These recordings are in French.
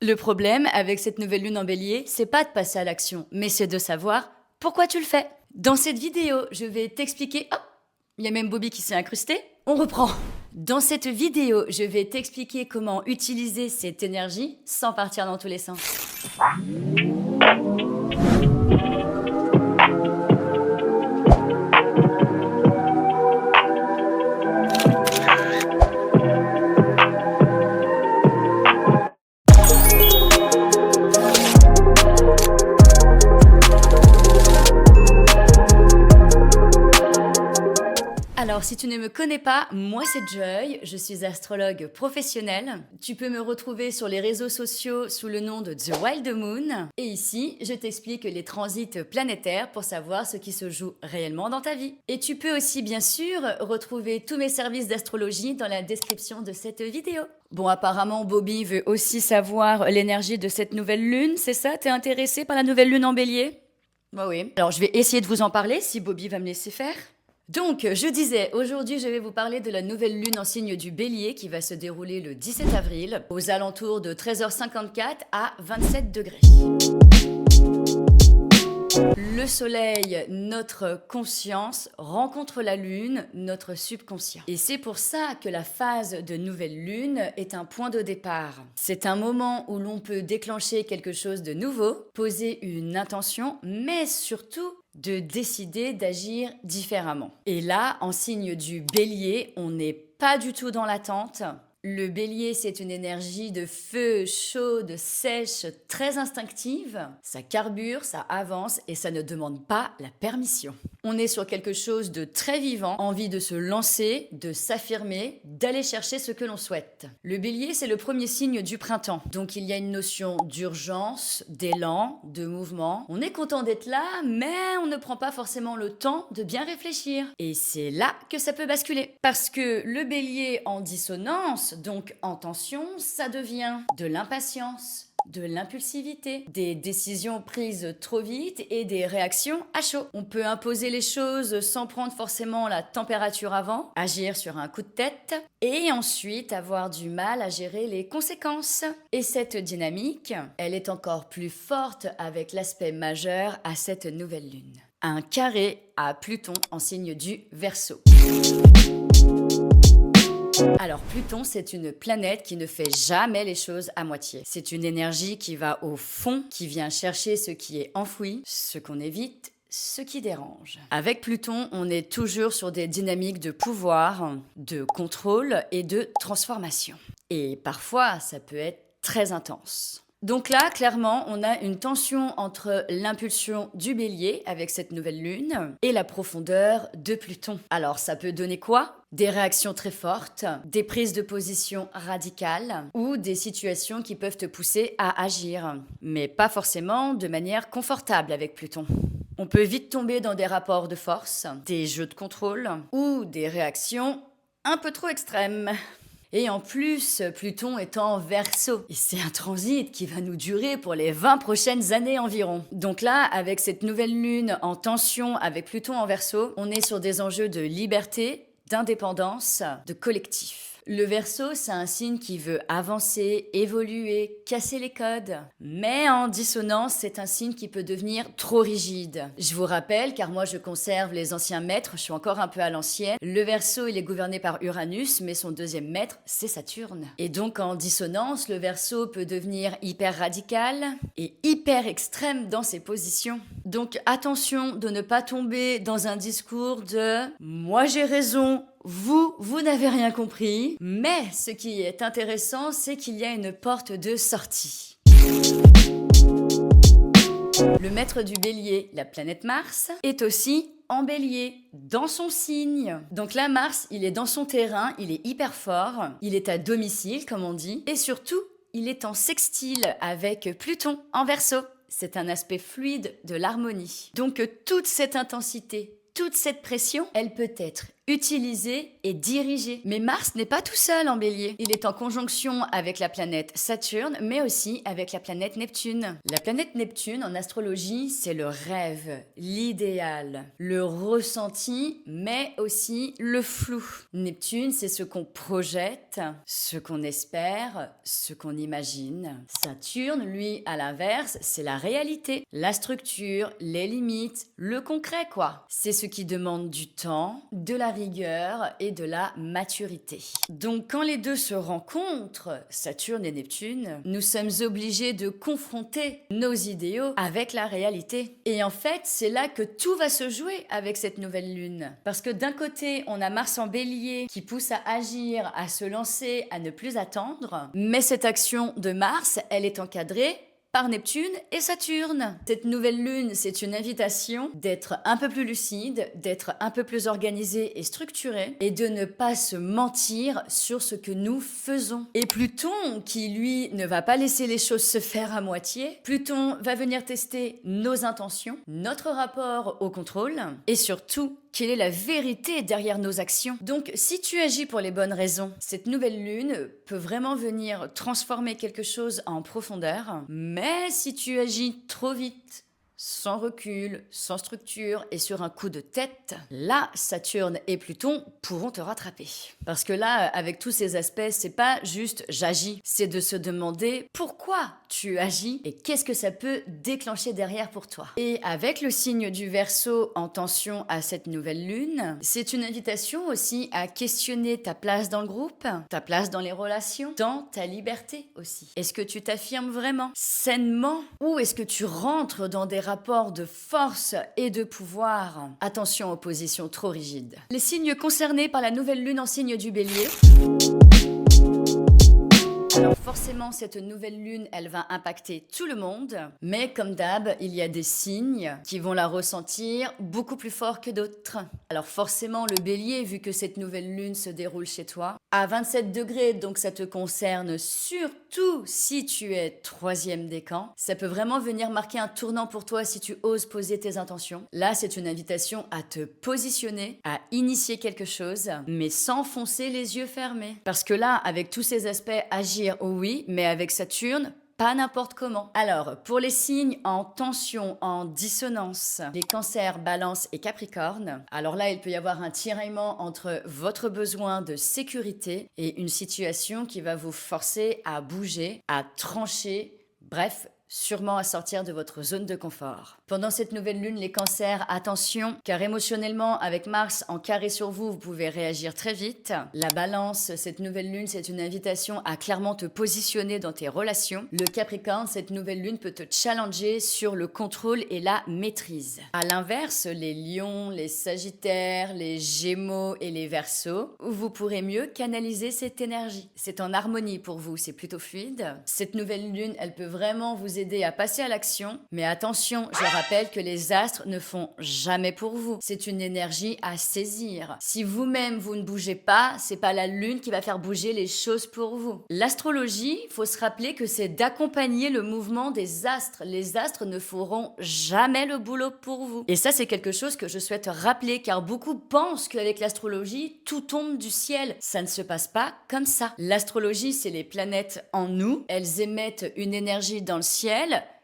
Le problème avec cette nouvelle lune en bélier, c'est pas de passer à l'action, mais c'est de savoir pourquoi tu le fais. Dans cette vidéo, je vais t'expliquer... Oh, il y a même Bobby qui s'est incrusté. On reprend. Dans cette vidéo, je vais t'expliquer comment utiliser cette énergie sans partir dans tous les sens. Alors, si tu ne me connais pas, moi c'est Joy, je suis astrologue professionnelle. Tu peux me retrouver sur les réseaux sociaux sous le nom de The Wild Moon. Et ici, je t'explique les transits planétaires pour savoir ce qui se joue réellement dans ta vie. Et tu peux aussi, bien sûr, retrouver tous mes services d'astrologie dans la description de cette vidéo. Bon, apparemment, Bobby veut aussi savoir l'énergie de cette nouvelle lune, c'est ça? T'es intéressé par la nouvelle lune en bélier? Bah oui. Alors, je vais essayer de vous en parler si Bobby va me laisser faire. Donc, je disais, aujourd'hui, je vais vous parler de la nouvelle lune en signe du Bélier qui va se dérouler le 17 avril, aux alentours de 13h54 à 27 degrés. Le soleil, notre conscience, rencontre la lune, notre subconscient. Et c'est pour ça que la phase de nouvelle lune est un point de départ. C'est un moment où l'on peut déclencher quelque chose de nouveau, poser une intention, mais surtout de décider d'agir différemment. Et là, en signe du Bélier, on n'est pas du tout dans l'attente. Le bélier, c'est une énergie de feu, chaude, sèche, très instinctive. Ça carbure, ça avance et ça ne demande pas la permission. On est sur quelque chose de très vivant, envie de se lancer, de s'affirmer, d'aller chercher ce que l'on souhaite. Le bélier, c'est le premier signe du printemps. Donc il y a une notion d'urgence, d'élan, de mouvement. On est content d'être là, mais on ne prend pas forcément le temps de bien réfléchir. Et c'est là que ça peut basculer. Parce que le bélier en dissonance, donc en tension, ça devient de l'impatience, de l'impulsivité, des décisions prises trop vite et des réactions à chaud. On peut imposer les choses sans prendre forcément la température avant, agir sur un coup de tête et ensuite avoir du mal à gérer les conséquences. Et cette dynamique, elle est encore plus forte avec l'aspect majeur à cette nouvelle lune. Un carré à Pluton en signe du Verseau. Alors Pluton, c'est une planète qui ne fait jamais les choses à moitié. C'est une énergie qui va au fond, qui vient chercher ce qui est enfoui, ce qu'on évite, ce qui dérange. Avec Pluton, on est toujours sur des dynamiques de pouvoir, de contrôle et de transformation. Et parfois, ça peut être très intense. Donc là, clairement, on a une tension entre l'impulsion du bélier avec cette nouvelle lune et la profondeur de Pluton. Alors ça peut donner quoi? Des réactions très fortes, des prises de position radicales ou des situations qui peuvent te pousser à agir, mais pas forcément de manière confortable avec Pluton. On peut vite tomber dans des rapports de force, des jeux de contrôle ou des réactions un peu trop extrêmes. Et en plus, Pluton est en Verseau. Et c'est un transit qui va nous durer pour les 20 prochaines années environ. Donc là, avec cette nouvelle lune en tension avec Pluton en Verseau, on est sur des enjeux de liberté, d'indépendance, de collectif. Le Verseau, c'est un signe qui veut avancer, évoluer, casser les codes. Mais en dissonance, c'est un signe qui peut devenir trop rigide. Je vous rappelle, car moi je conserve les anciens maîtres, je suis encore un peu à l'ancienne. Le Verseau, il est gouverné par Uranus, mais son deuxième maître, c'est Saturne. Et donc en dissonance, le Verseau peut devenir hyper radical et hyper extrême dans ses positions. Donc attention de ne pas tomber dans un discours de « moi j'ai raison ». Vous n'avez rien compris, mais ce qui est intéressant, c'est qu'il y a une porte de sortie. Le maître du bélier, la planète Mars, est aussi en bélier, dans son signe. Donc là, Mars, il est dans son terrain, il est hyper fort, il est à domicile, comme on dit, et surtout, il est en sextile avec Pluton en Verseau. C'est un aspect fluide de l'harmonie. Donc toute cette intensité, toute cette pression, elle peut être utiliser et diriger. Mais Mars n'est pas tout seul en Bélier. Il est en conjonction avec la planète Saturne, mais aussi avec la planète Neptune. La planète Neptune, en astrologie, c'est le rêve, l'idéal, le ressenti, mais aussi le flou. Neptune, c'est ce qu'on projette, ce qu'on espère, ce qu'on imagine. Saturne, lui, à l'inverse, c'est la réalité, la structure, les limites, le concret, quoi. C'est ce qui demande du temps, de la rigueur et de la maturité. Donc, quand les deux se rencontrent, Saturne et Neptune, nous sommes obligés de confronter nos idéaux avec la réalité. Et en fait, c'est là que tout va se jouer avec cette nouvelle lune. Parce que d'un côté, on a Mars en Bélier qui pousse à agir, à se lancer, à ne plus attendre. Mais cette action de Mars, elle est encadrée par Neptune et Saturne. Cette nouvelle lune, c'est une invitation d'être un peu plus lucide, d'être un peu plus organisé et structuré, et de ne pas se mentir sur ce que nous faisons. Et Pluton, qui lui ne va pas laisser les choses se faire à moitié, Pluton va venir tester nos intentions, notre rapport au contrôle, et surtout, quelle est la vérité derrière nos actions. Donc, si tu agis pour les bonnes raisons, cette nouvelle lune peut vraiment venir transformer quelque chose en profondeur. Mais si tu agis trop vite, sans recul, sans structure et sur un coup de tête, là, Saturne et Pluton pourront te rattraper. Parce que là, avec tous ces aspects, c'est pas juste j'agis, c'est de se demander pourquoi tu agis et qu'est-ce que ça peut déclencher derrière pour toi. Et avec le signe du Verseau en tension à cette nouvelle lune, c'est une invitation aussi à questionner ta place dans le groupe, ta place dans les relations, dans ta liberté aussi. Est-ce que tu t'affirmes vraiment, sainement, ou est-ce que tu rentres dans des rapports de force et de pouvoir? Attention aux positions trop rigides. Les signes concernés par la nouvelle lune en signe du Bélier. Alors forcément, cette nouvelle lune, elle va impacter tout le monde, mais comme d'hab, il y a des signes qui vont la ressentir beaucoup plus fort que d'autres. Alors forcément, le Bélier, vu que cette nouvelle lune se déroule chez toi, à 27 degrés, donc ça te concerne surtout si tu es troisième décan, ça peut vraiment venir marquer un tournant pour toi si tu oses poser tes intentions. Là, c'est une invitation à te positionner, à initier quelque chose, mais sans foncer les yeux fermés. Parce que là, avec tous ces aspects, agir, oui, mais avec Saturne, pas n'importe comment. Alors, pour les signes en tension, en dissonance, les cancers, balance et capricorne, alors là, il peut y avoir un tiraillement entre votre besoin de sécurité et une situation qui va vous forcer à bouger, à trancher, bref, sûrement à sortir de votre zone de confort. Pendant cette nouvelle lune, les cancers, attention, car émotionnellement, avec Mars en carré sur vous, vous pouvez réagir très vite. La balance, cette nouvelle lune, c'est une invitation à clairement te positionner dans tes relations. Le capricorne, cette nouvelle lune peut te challenger sur le contrôle et la maîtrise. À l'inverse, les lions, les sagittaires, les gémeaux et les verseaux, vous pourrez mieux canaliser cette énergie. C'est en harmonie pour vous, c'est plutôt fluide. Cette nouvelle lune, elle peut vraiment vous aider à passer à l'action, mais attention, je rappelle que les astres ne font jamais pour vous. C'est une énergie à saisir. Si vous-même vous ne bougez pas, c'est pas la lune qui va faire bouger les choses pour vous. L'astrologie, faut se rappeler que c'est d'accompagner le mouvement des astres. Les astres ne feront jamais le boulot pour vous. Et ça, c'est quelque chose que je souhaite rappeler, car beaucoup pensent qu'avec l'astrologie, tout tombe du ciel. Ça ne se passe pas comme ça. L'astrologie, c'est les planètes en nous. Elles émettent une énergie dans le ciel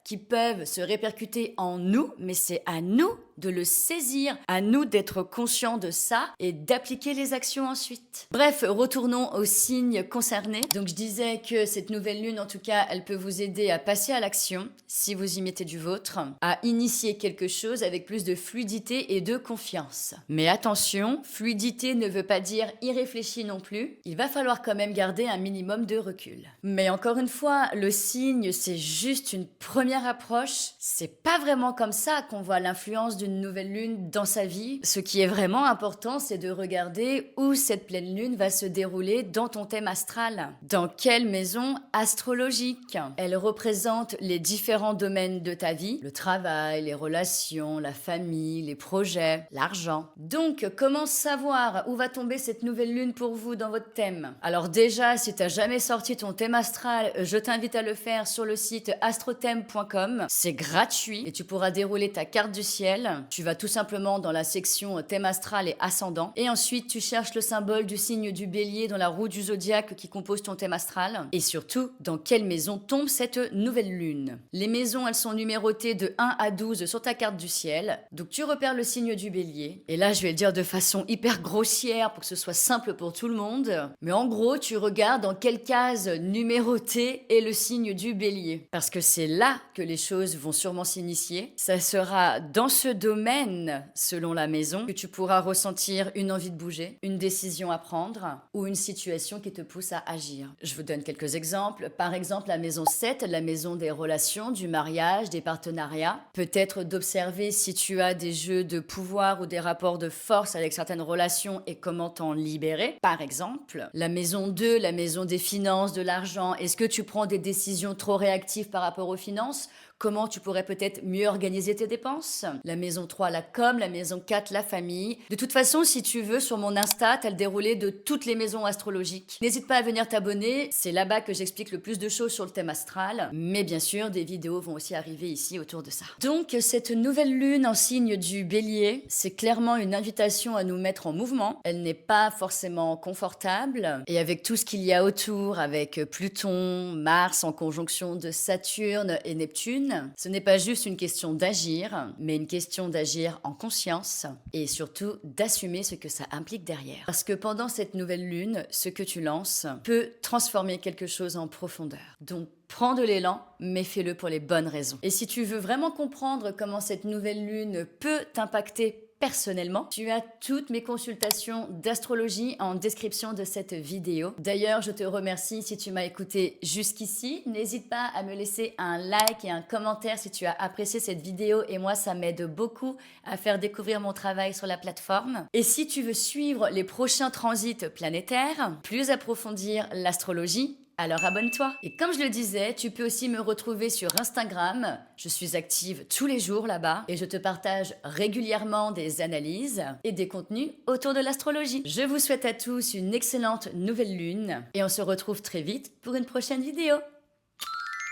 qui peuvent se répercuter en nous, mais c'est à nous de le saisir, à nous d'être conscients de ça et d'appliquer les actions ensuite. Bref, retournons aux signes concernés. Donc je disais que cette nouvelle lune, en tout cas, elle peut vous aider à passer à l'action, si vous y mettez du vôtre, à initier quelque chose avec plus de fluidité et de confiance. Mais attention, fluidité ne veut pas dire irréfléchi non plus. Il va falloir quand même garder un minimum de recul. Mais encore une fois, le signe, c'est juste une première approche. C'est pas vraiment comme ça qu'on voit l'influence d'une nouvelle lune dans sa vie. Ce qui est vraiment important, c'est de regarder où cette pleine lune va se dérouler dans ton thème astral. Dans quelle maison astrologique? Elle représente les différents domaines de ta vie, le travail, les relations, la famille, les projets, l'argent. Donc, comment savoir où va tomber cette nouvelle lune pour vous dans votre thème? Alors déjà, si t'as jamais sorti ton thème astral, je t'invite à le faire sur le site astrothème.com. C'est gratuit et tu pourras dérouler ta carte du ciel. Tu vas tout simplement dans la section thème astral et ascendant. Et ensuite, tu cherches le symbole du signe du bélier dans la roue du zodiaque qui compose ton thème astral. Et surtout, dans quelle maison tombe cette nouvelle lune. Les maisons, elles sont numérotées de 1 à 12 sur ta carte du ciel. Donc tu repères le signe du bélier. Et là, je vais le dire de façon hyper grossière pour que ce soit simple pour tout le monde. Mais en gros, tu regardes dans quelle case numérotée est le signe du bélier. Parce que c'est là que les choses vont sûrement s'initier. Ça sera dans ce domaine, selon la maison, que tu pourras ressentir une envie de bouger, une décision à prendre ou une situation qui te pousse à agir. Je vous donne quelques exemples. Par exemple, la maison 7, la maison des relations, du mariage, des partenariats. Peut-être d'observer si tu as des jeux de pouvoir ou des rapports de force avec certaines relations et comment t'en libérer. Par exemple, la maison 2, la maison des finances, de l'argent. Est-ce que tu prends des décisions trop réactives par rapport aux finances ? Comment tu pourrais peut-être mieux organiser tes dépenses? La maison 3, la com, la maison 4, la famille. De toute façon, si tu veux, sur mon Insta, t'as le déroulé de toutes les maisons astrologiques. N'hésite pas à venir t'abonner, c'est là-bas que j'explique le plus de choses sur le thème astral. Mais bien sûr, des vidéos vont aussi arriver ici autour de ça. Donc, cette nouvelle lune en signe du bélier, c'est clairement une invitation à nous mettre en mouvement. Elle n'est pas forcément confortable. Et avec tout ce qu'il y a autour, avec Pluton, Mars en conjonction de Saturne et Neptune, ce n'est pas juste une question d'agir, mais une question d'agir en conscience et surtout d'assumer ce que ça implique derrière. Parce que pendant cette nouvelle lune, ce que tu lances peut transformer quelque chose en profondeur. Donc, prends de l'élan, mais fais-le pour les bonnes raisons. Et si tu veux vraiment comprendre comment cette nouvelle lune peut t'impacter personnellement, tu as toutes mes consultations d'astrologie en description de cette vidéo. D'ailleurs, je te remercie si tu m'as écouté jusqu'ici. N'hésite pas à me laisser un like et un commentaire si tu as apprécié cette vidéo et moi, ça m'aide beaucoup à faire découvrir mon travail sur la plateforme. Et si tu veux suivre les prochains transits planétaires, plus approfondir l'astrologie, alors abonne-toi. Et comme je le disais, tu peux aussi me retrouver sur Instagram. Je suis active tous les jours là-bas et je te partage régulièrement des analyses et des contenus autour de l'astrologie. Je vous souhaite à tous une excellente nouvelle lune et on se retrouve très vite pour une prochaine vidéo.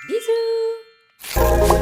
Bisous!